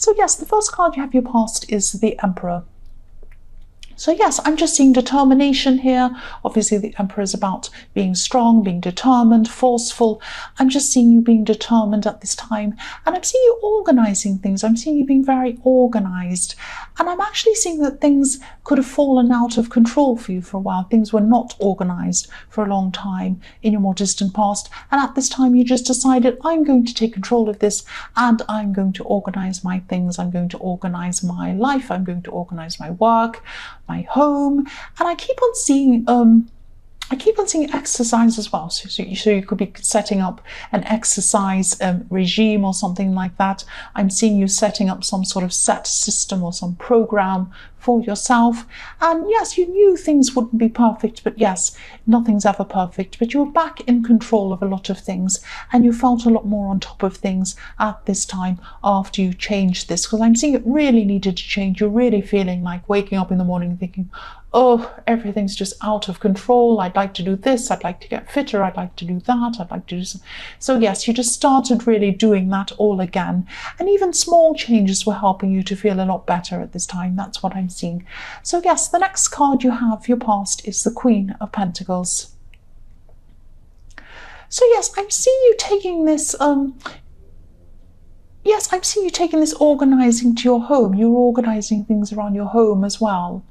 So yes, the first card you have your past is the Emperor. So yes, I'm just seeing determination here. Obviously, the Emperor is about being strong, being determined, forceful. I'm just seeing you being determined at this time. And I'm seeing you organizing things. I'm seeing you being very organized. And I'm actually seeing that things could have fallen out of control for you for a while. Things were not organized for a long time in your more distant past. And at this time, you just decided, I'm going to take control of this and I'm going to organize my things. I'm going to organize my life. I'm going to organize my work, my home. And I keep on seeing exercise as well. So you could be setting up an exercise regime or something like that. I'm seeing you setting up some sort of set system or some program for yourself. And yes, you knew things wouldn't be perfect, but yes, nothing's ever perfect. But you're back in control of a lot of things, and you felt a lot more on top of things at this time after you changed this, because I'm seeing it really needed to change. You're really feeling like waking up in the morning thinking, oh, everything's just out of control. I'd like to do this. I'd like to get fitter. I'd like to do that. I'd like to do some. So yes, you just started really doing that all again. And even small changes were helping you to feel a lot better at this time. That's what I'm seeing. So yes, the next card you have for your past is the Queen of Pentacles. So yes, I'm seeing you taking this Yes, I'm seeing you taking this organizing to your home. You're organizing things around your home as well.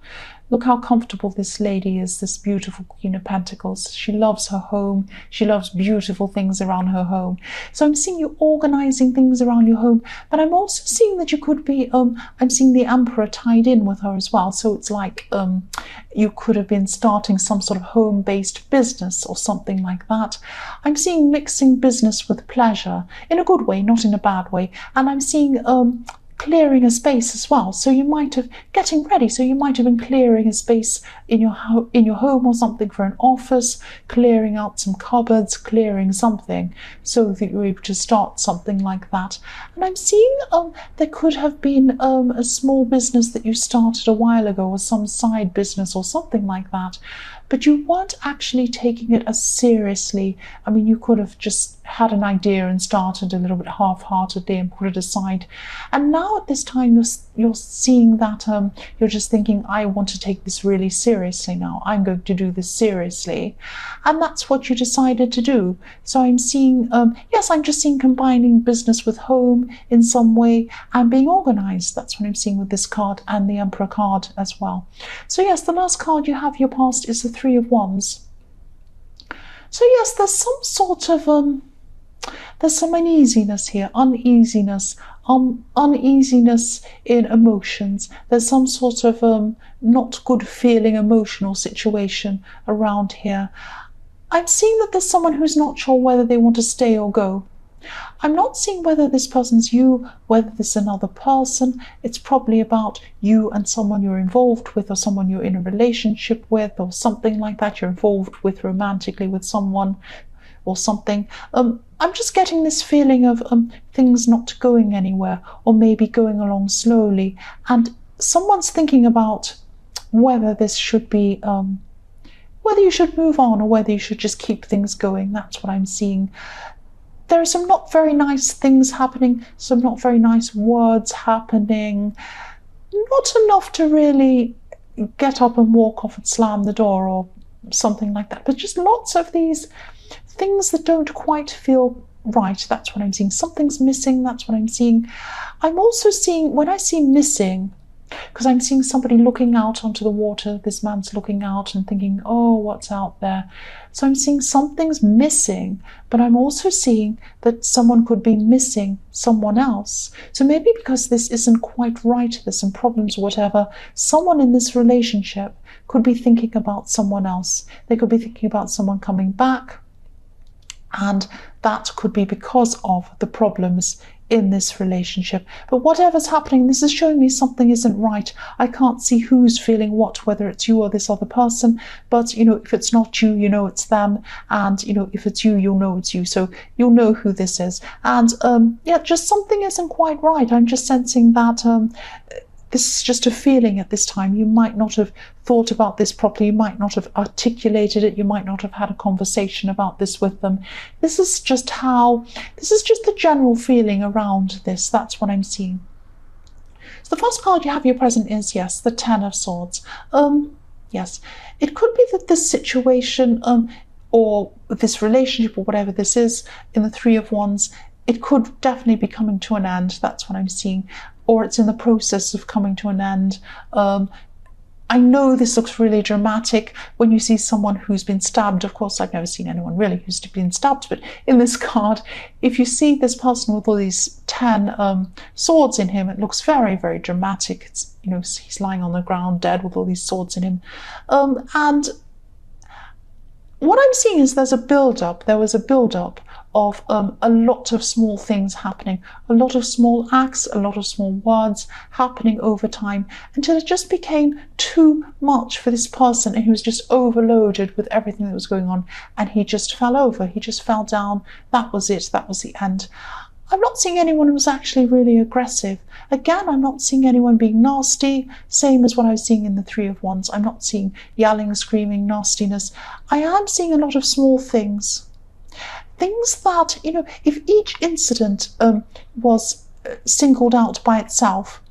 Look how comfortable this lady is, this beautiful Queen of Pentacles. She loves her home. She loves beautiful things around her home. So I'm seeing you organizing things around your home, but I'm also seeing that you could be, I'm seeing the Emperor tied in with her as well. So it's like you could have been starting some sort of home-based business or something like that. I'm seeing mixing business with pleasure in a good way, not in a bad way. And I'm seeing clearing a space as well. So you might have getting ready. So you might have been clearing a space in your home or something for an office, clearing out some cupboards, clearing something so that you're able to start something like that. And I'm seeing there could have been a small business that you started a while ago, or some side business or something like that, but you weren't actually taking it as seriously. I mean, you could have just had an idea and started a little bit half-heartedly and put it aside. And now at this time, you're seeing that you're just thinking, I want to take this really seriously now. I'm going to do this seriously. And that's what you decided to do. So I'm seeing, yes, I'm just seeing combining business with home in some way and being organized. That's what I'm seeing with this card and the Emperor card as well. So yes, the last card you have your past is the Three of Wands. So yes, there's some sort of there's some uneasiness here, uneasiness in emotions. There's some sort of not good feeling emotional situation around here. I'm seeing that there's someone who's not sure whether they want to stay or go. I'm not seeing whether this person's you, whether this is another person. It's probably about you and someone you're involved with, or someone you're in a relationship with, or something like that. You're involved with romantically with someone or something. I'm just getting this feeling of things not going anywhere, or maybe going along slowly. And someone's thinking about whether this should be, whether you should move on or whether you should just keep things going. That's what I'm seeing. There are some not very nice things happening, some not very nice words happening, not enough to really get up and walk off and slam the door or something like that, but just lots of these things that don't quite feel right. That's what I'm seeing. Something's missing. That's what I'm seeing. I'm also seeing, when I see missing, because I'm seeing somebody looking out onto the water. This man's looking out and thinking, oh, what's out there? So I'm seeing something's missing, but I'm also seeing that someone could be missing someone else. So maybe because this isn't quite right, there's some problems or whatever, someone in this relationship could be thinking about someone else. They could be thinking about someone coming back, and that could be because of the problems in this relationship. But whatever's happening, this is showing me something isn't right. I can't see who's feeling what, whether it's you or this other person, but if it's not you, it's them, and if it's you, you'll know it's you, so you'll know who this is. And yeah, just something isn't quite right. I'm just sensing that this is just a feeling at this time. You might not have thought about this properly. You might not have articulated it. You might not have had a conversation about this with them. This is just the general feeling around this. That's what I'm seeing. So the first card you have your present is, yes, the Ten of Swords. Yes, it could be that this situation or this relationship or whatever this is in the Three of Wands, it could definitely be coming to an end. That's what I'm seeing. Or it's in the process of coming to an end. I know this looks really dramatic when you see someone who's been stabbed. Of course, I've never seen anyone really who's been stabbed, but in this card, if you see this person with all these 10 swords in him, it looks very, very dramatic. It's, you know, he's lying on the ground dead with all these swords in him. And what I'm seeing is there's a build-up. There was a build-up of a lot of small things happening, a lot of small acts, a lot of small words happening over time, until it just became too much for this person, and he was just overloaded with everything that was going on, and he just fell over. He just fell down. That was it. That was the end. I'm not seeing anyone who was actually really aggressive. Again, I'm not seeing anyone being nasty, same as what I was seeing in the Three of Wands. I'm not seeing yelling, screaming, nastiness. I am seeing a lot of small things. Things that, you know, if each incident was singled out by itself,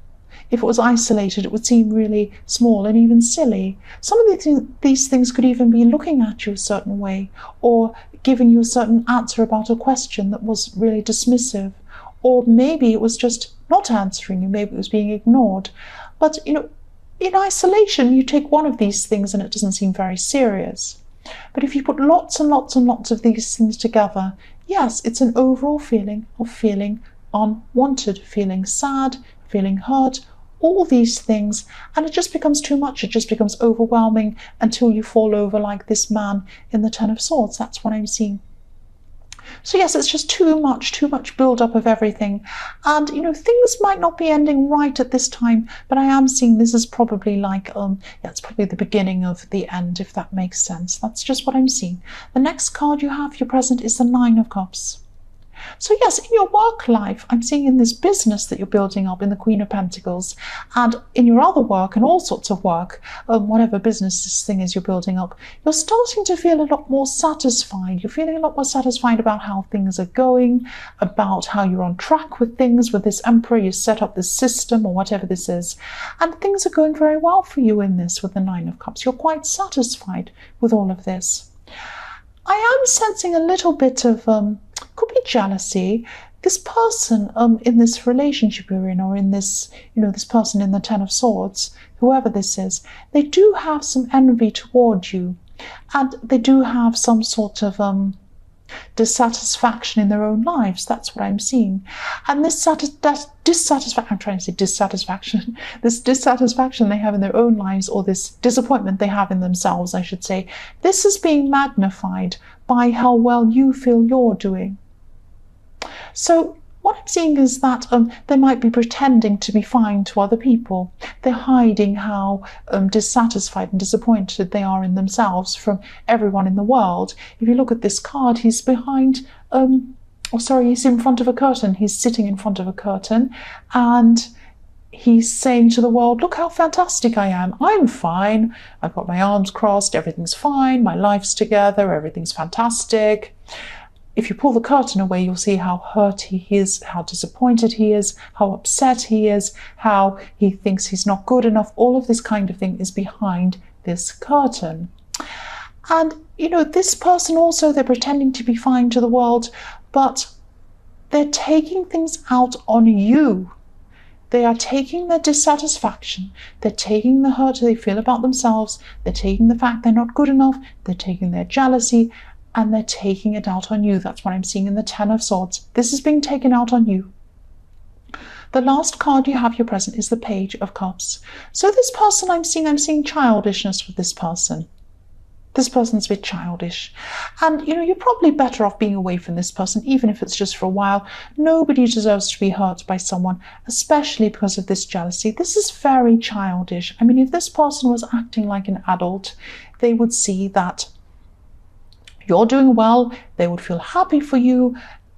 if it was isolated, it would seem really small and even silly. Some of these things could even be looking at you a certain way, or giving you a certain answer about a question that was really dismissive, or maybe it was just not answering you, maybe it was being ignored. But, you know, in isolation, you take one of these things and it doesn't seem very serious. But if you put lots and lots and lots of these things together, yes, it's an overall feeling of feeling unwanted, feeling sad, feeling hurt, all these things, and it just becomes too much. It just becomes overwhelming until you fall over like this man in the Ten of Swords. That's what I'm seeing. So yes, it's just too much build-up of everything. And, you know, things might not be ending right at this time, but I am seeing this is probably like, it's probably the beginning of the end, if that makes sense. That's just what I'm seeing. The next card you have, your present, is the Nine of Cups. So yes, in your work life, I'm seeing in this business that you're building up in the Queen of Pentacles, and in your other work and all sorts of work, whatever business this thing is you're building up, you're starting to feel a lot more satisfied. You're feeling a lot more satisfied about how things are going, about how you're on track with things. With this Emperor, you set up this system or whatever this is, and things are going very well for you in this with the Nine of Cups. You're quite satisfied with all of this. I am sensing a little bit of could be jealousy. This person in this relationship you're in, or in this, you know, this person in the Ten of Swords, whoever this is, they do have some envy toward you, and they do have some sort of dissatisfaction in their own lives. That's what I'm seeing. And this dissatisfaction, I'm trying to say dissatisfaction, this dissatisfaction they have in their own lives, or this disappointment they have in themselves, I should say, this is being magnified by how well you feel you're doing. So what I'm seeing is that they might be pretending to be fine to other people. They're hiding how dissatisfied and disappointed they are in themselves from everyone in the world. If you look at this card, he's behind, he's in front of a curtain. He's sitting in front of a curtain, and he's saying to the world, look how fantastic I am. I'm fine. I've got my arms crossed. Everything's fine. My life's together. Everything's fantastic. If you pull the curtain away, you'll see how hurt he is, how disappointed he is, how upset he is, how he thinks he's not good enough. All of this kind of thing is behind this curtain. And, you know, this person also, they're pretending to be fine to the world, but they're taking things out on you. They are taking their dissatisfaction, they're taking the hurt they feel about themselves, they're taking the fact they're not good enough, they're taking their jealousy, and they're taking it out on you. That's what I'm seeing in the Ten of Swords. This is being taken out on you. The last card you have your present is the Page of Cups. So this person I'm seeing childishness with this person. This person's a bit childish. And, you know, you're probably better off being away from this person, even if it's just for a while. Nobody deserves to be hurt by someone, especially because of this jealousy. This is very childish. I mean, if this person was acting like an adult, they would see that you're doing well, they would feel happy for you,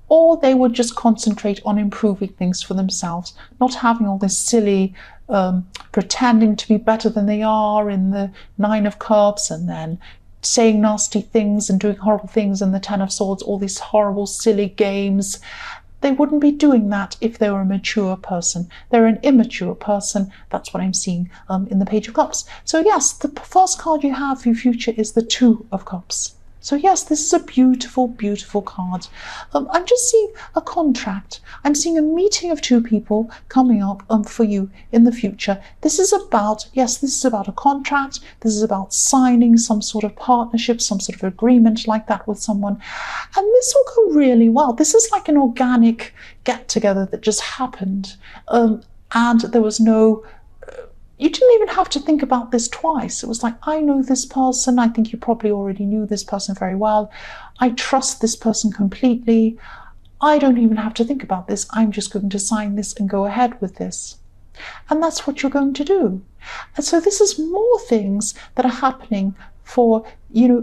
or they would just concentrate on improving things for themselves, not having all this silly pretending to be better than they are in the Nine of Cups, and then saying nasty things and doing horrible things in the Ten of Swords, all these horrible, silly games. They wouldn't be doing that if they were a mature person. They're an immature person. That's what I'm seeing in the Page of Cups. So yes, the first card you have for your future is the Two of Cups. So yes, this is a beautiful, beautiful card. I'm just seeing a contract. I'm seeing a meeting of two people coming up for you in the future. This is about a contract. This is about signing some sort of partnership, some sort of agreement like that with someone. And this will go really well. This is like an organic get-together that just happened. And there was no... You didn't even have to think about this twice. It was like, I know this person. I think you probably already knew this person very well. I trust this person completely. I don't even have to think about this. I'm just going to sign this and go ahead with this. And that's what you're going to do. And so this is more things that are happening for,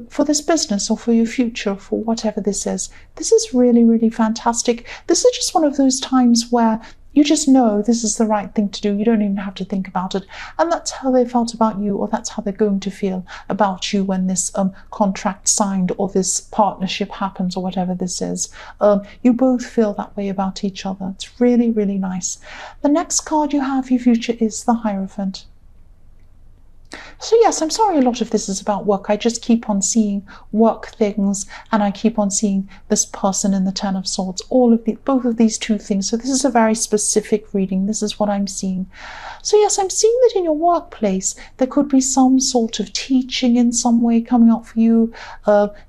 for this business or for your future, for whatever this is. This is really, really fantastic. This is just one of those times where you just know this is the right thing to do. You don't even have to think about it. And that's how they felt about you, or that's how they're going to feel about you when this contract signed or this partnership happens or whatever this is. You both feel that way about each other. It's really, really nice. The next card you have for your future is the Hierophant. So yes, I'm sorry a lot of this is about work. I just keep on seeing work things, and I keep on seeing this person in the Ten of Swords, both of these two things. So this is a very specific reading. This is what I'm seeing. So yes, I'm seeing that in your workplace, there could be some sort of teaching in some way coming up for you.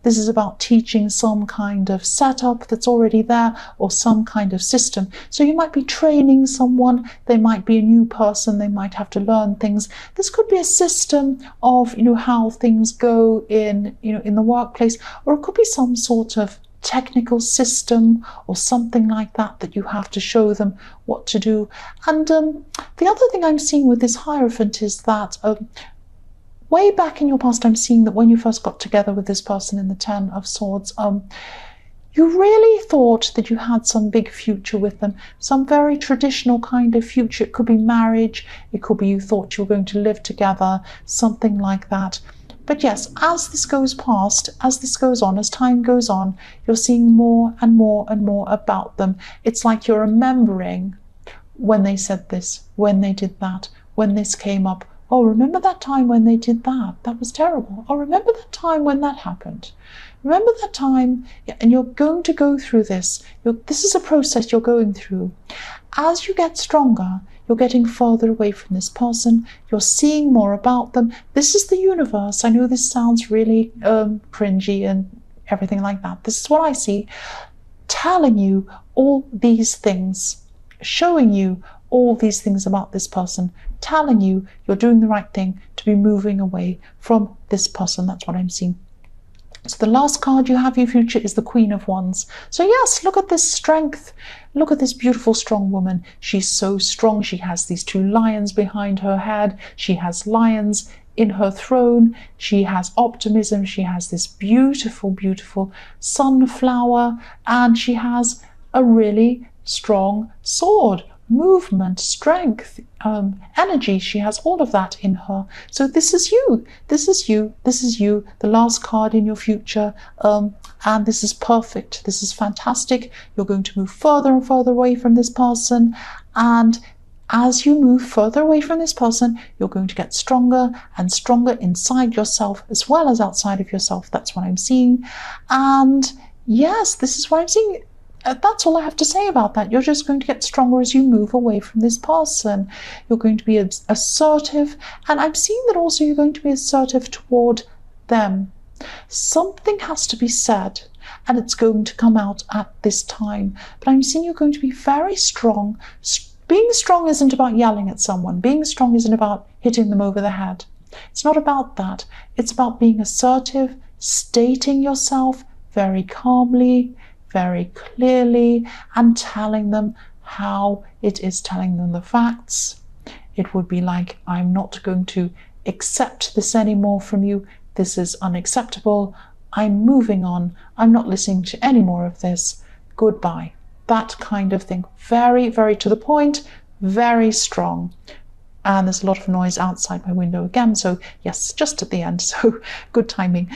This is about teaching some kind of setup that's already there, or some kind of system. So you might be training someone. They might be a new person. They might have to learn things. This could be a system of how things go in the workplace, or it could be some sort of technical system or something like that you have to show them what to do. And the other thing I'm seeing with this Hierophant is that way back in your past, I'm seeing that when you first got together with this person in the Ten of Swords, you really thought that you had some big future with them, some very traditional kind of future. It could be marriage, it could be you thought you were going to live together, something like that. But yes, as this goes past, as this goes on, as time goes on, you're seeing more and more and more about them. It's like you're remembering when they said this, when they did that, when this came up. Oh, remember that time when they did that? That was terrible. Oh, remember that time when that happened? Remember that time? Yeah, and you're going to go through this. This is a process you're going through. As you get stronger, you're getting further away from this person. You're seeing more about them. This is the universe. I know this sounds really cringy and everything like that. This is what I see. Telling you all these things, showing you all these things about this person, telling you you're doing the right thing to be moving away from this person. That's what I'm seeing. So the last card you have in your future is the Queen of Wands. So yes, look at this strength. Look at this beautiful, strong woman. She's so strong. She has these two lions behind her head. She has lions in her throne. She has optimism. She has this beautiful, beautiful sunflower. And she has a really strong sword. Movement, strength, energy. She has all of that in her. So this is you. This is you. This is you. The last card in your future. And this is perfect. This is fantastic. You're going to move further and further away from this person. And as you move further away from this person, you're going to get stronger and stronger inside yourself as well as outside of yourself. That's what I'm seeing. And yes, this is what I'm seeing. That's all I have to say about that. You're just going to get stronger as you move away from this person. You're going to be assertive, and I'm seeing that also you're going to be assertive toward them. Something has to be said, and it's going to come out at this time. But I'm seeing you're going to be very strong. Being strong isn't about yelling at someone. Being strong isn't about hitting them over the head. It's not about that. It's about being assertive, stating yourself very calmly, very clearly, and telling them how it is, telling them the facts. It would be like, I'm not going to accept this anymore from you. This is unacceptable. I'm moving on. I'm not listening to any more of this. Goodbye. That kind of thing. Very, very to the point, very strong. And there's a lot of noise outside my window again. So yes, just at the end. So good timing.